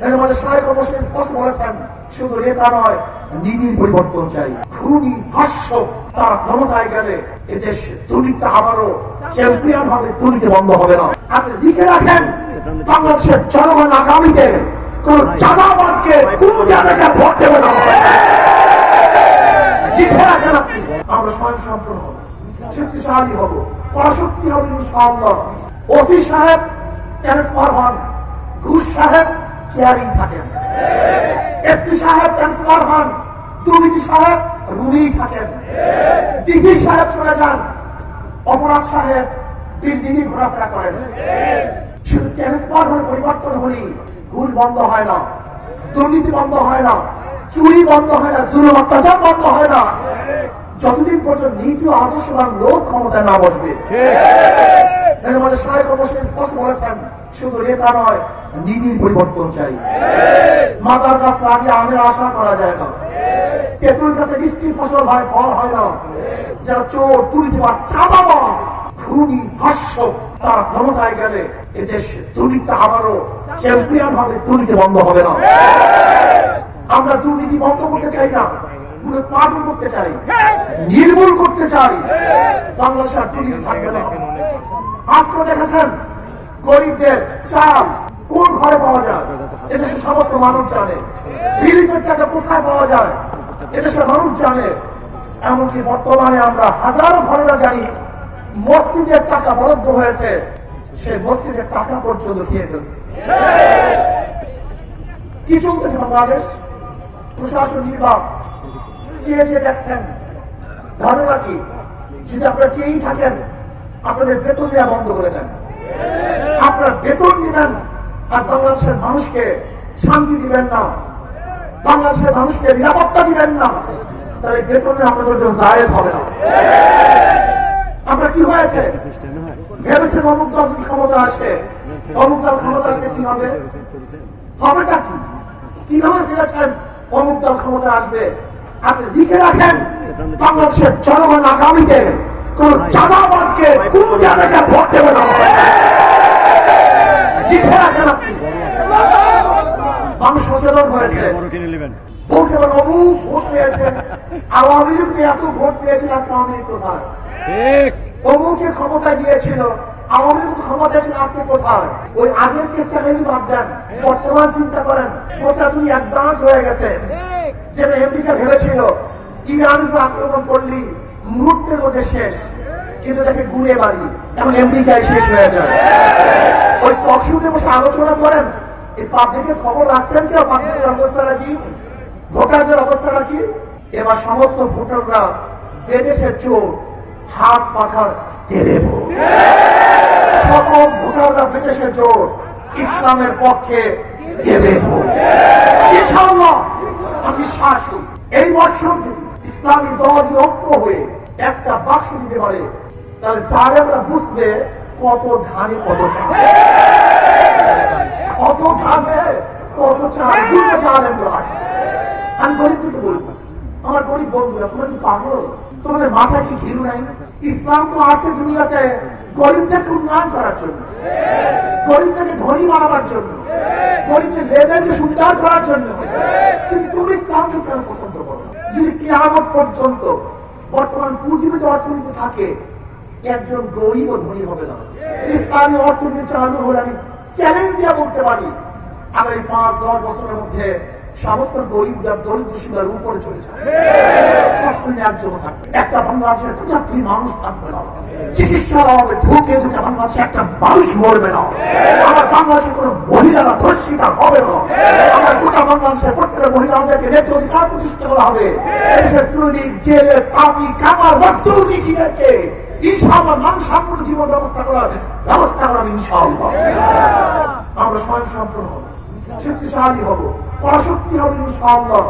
এর মধ্যে শায়েখ অবশ্যই স্পষ্ট বলেছেন, শুধু নেতা নয়, নীতির পরিবর্তন চাই। খুনি ধর্ষক তারা ক্ষমতায় গেলে এদেশ দুর্নীতি আবারও চ্যাম্পিয়ন হবে, দুর্নীতি বন্ধ হবে না। আপনি লিখে রাখেন, বাংলাদেশের জনগণ আগামীতে কোন চাঁদাবাদকে কোন জায়গায় ভোট দেবে না। লিখে রাখেন আপনি। আমরা স্বয়ংসম্পূর্ণ হব, শক্তিশালী হব, পরাশক্তি হবে ইনশাআল্লাহ। ওসি সাহেব ট্রান্সফার হন, ঘুষ সাহেব চেয়ারিং থাকেন, এসপি সাহেব ট্রান্সফার হন, দুর্নীতি সাহেব রুমেই থাকেন, ডিসি সাহেব চলে যান, অপরাধ সাহেব বিল্ডিংয়ে ঘোরাফেরা করেন। শুধু ট্রান্সফার হলে পরিবর্তন হলেই ঘুষ বন্ধ হয় না, দুর্নীতি বন্ধ হয় না, চুরি বন্ধ হয় না, জুলুম অত্যাচার বন্ধ হয় না, যতদিন পর্যন্ত নীতি ও আদর্শবান লোক ক্ষমতায় না বসবে। এর মধ্যে শায়েখ অবশ্যই স্পষ্ট বলেছেন, শুধু নেতা নয়, নীতির পরিবর্তন চাই। মাতার গাছ লাগিয়ে আমের আশা করা যায় না, তেঁতুল গাছে বৃষ্টির ফসল হয়, ফল হয় না। যারা চোর, দুর্নীতিবাদ, চাঁদাবাজ, খুনি, ধর্ষক তারা ক্ষমতায় গেলে এদেশ দুর্নীতি আবারও চ্যাম্পিয়ন হবে, দুর্নীতি বন্ধ হবে না। আমরা দুর্নীতি বন্ধ করতে চাই না, উৎপাদন করতে চাই, নির্মূল করতে চাই। বাংলাদেশের দুর্নীতি থাকবে না। আপনারা দেখেছেন গরিবদের চাল কোন ঘরে পাওয়া যায়, এদেশের সমস্ত মানুষ জানে। রিলিফের টাকা কোথায় পাওয়া যায়, এদেশের মানুষ জানে। এমনকি বর্তমানে আমরা হাজারো ঘরেরা জানি মসজিদের টাকা বরাদ্দ হয়েছে, সে মসজিদের টাকা পর্যন্ত খেয়ে ফেলছে। কি চলতেছে বাংলাদেশ? প্রশাসন নির্বাক চেয়ে দেখছেন। ধারণা কি, যদি আপনারা চেয়েই থাকেন আপনাদের বেতন দেওয়া বন্ধ করে দেন, আপনারা বেতন দিবেন আর বাংলাদেশের মানুষকে শান্তি দিবেন না, বাংলাদেশের মানুষকে নিরাপত্তা দিবেন না, তাহলে বেতনে আপনাদের জন্য জায়েজ হবে না। আমরা কি হয়েছে ভেবেছেন অমুক দল যদি ক্ষমতা আসে, অমুক দল ক্ষমতা আসলে কি হবে? হবেটা কি? কিভাবে ভেবেছেন অমুক দল ক্ষমতা আসবে? আপনি লিখে রাখেন, বাংলাদেশের জনগণ আগামীতে কোন চাঁদাবাদকে কোন জায়গায় ভোট দেবে না। লিখে রাখেন আপনি। মানুষ সচেতন হয়েছে, বলতে পারেন অমুক ভোট পেয়েছেন, আওয়ামী লীগকে এত ভোট পেয়েছিল, আওয়ামী লীগ কোথায়? অমুকে ক্ষমতায় দিয়েছিল, আওয়ামী লীগ ক্ষমতা ছিল, আপনি কোথায়? ওই আগেরকে চ্যালেঞ্জ বাদ দেন, বর্তমান চিন্তা করেন। গোটা দুই অ্যাডভান্স হয়ে গেছে। যেটা আমেরিকা ভেবেছিল ইরানকে আক্রমণ করলি মুহূর্তের মধ্যে শেষ, কিন্তু দেখে ঘুরে বাড়ি এখন আমেরিকায় শেষ হয়ে যায়। ওই টকশোতে বসে আলোচনা করেন, এই পাবলিকের খবর রাখছেন কেউ? পাবলিকের অবস্থাটা কি, ভোটারদের অবস্থাটা কি? এবার সমস্ত ভোটাররা এদেশের চোর, হাত পাখার দেবে ভোট। সকল ভোটাররা বিদেশের জোর, ইসলামের পক্ষে দেবে ভোট। ইনশাআল্লাহ আমি বিশ্বাস করি এই বছর ইসলামী দল ঐক্য হয়ে একটা বাক্স দিতে পারে, তাহলে জালেমরা বুঝবে কত ধানে কত চাল, কত ধানে কত চাল, দুটো জালেমরা। আমি গরিবকে বলবো, আমার গরিব বন্ধুরা, তোমরা কি পাগল? তোমাদের মাথায় কি ঘিরু নাই? ইসলাম তো আছে দুনিয়াতে গরিবদেরকে উন্নয়ন করার জন্য, গরিবদেরকে ধনী বানাবার জন্য, গরিবদের লেভেলকে সুন্দর করার জন্য। কিন্তু তুমি ইসলামকে কেন পছন্দ করো? যদি কিয়ামত পর্যন্ত বর্তমান পুঁজিবিত অর্থনীতি থাকে, একজন গরিব ও ধনী হবে না। ইসলামী অর্থনীতি চালু হলে আমি চ্যালেঞ্জ দিয়ে বলতে পারি, আগামী 5-10 বছরের মধ্যে সমস্ত গরিবদের দরিদ্র সীমার উপরে চলে যাবে। একটা বাংলাদেশের কোথাও মানুষ থাকবে না, চিকিৎসার অভাবে ঢুকে ঢুকে বাংলাদেশে একটা মানুষ মরবে না, আমার বাংলাদেশের কোন মহিলারা ধর্ষিতা হবে না, আমার গোটা বাংলাদেশের প্রত্যেকটা মহিলাদেরকে ন্যায্য অধিকার প্রতিষ্ঠা করা হবে। দেশের শ্রমিক, জেলে, কামি, কামার, মজদুরদেরকে ইনশাআল্লাহ মানুষ সম্পূর্ণ জীবন ব্যবস্থা করার ব্যবস্থা করাবে ইনশাআল্লাহ। আমরা স্বয়ংসম্পূর্ণ হব, শক্তিশালী হব, পরাশক্তি হবে ইনশাআল্লাহ।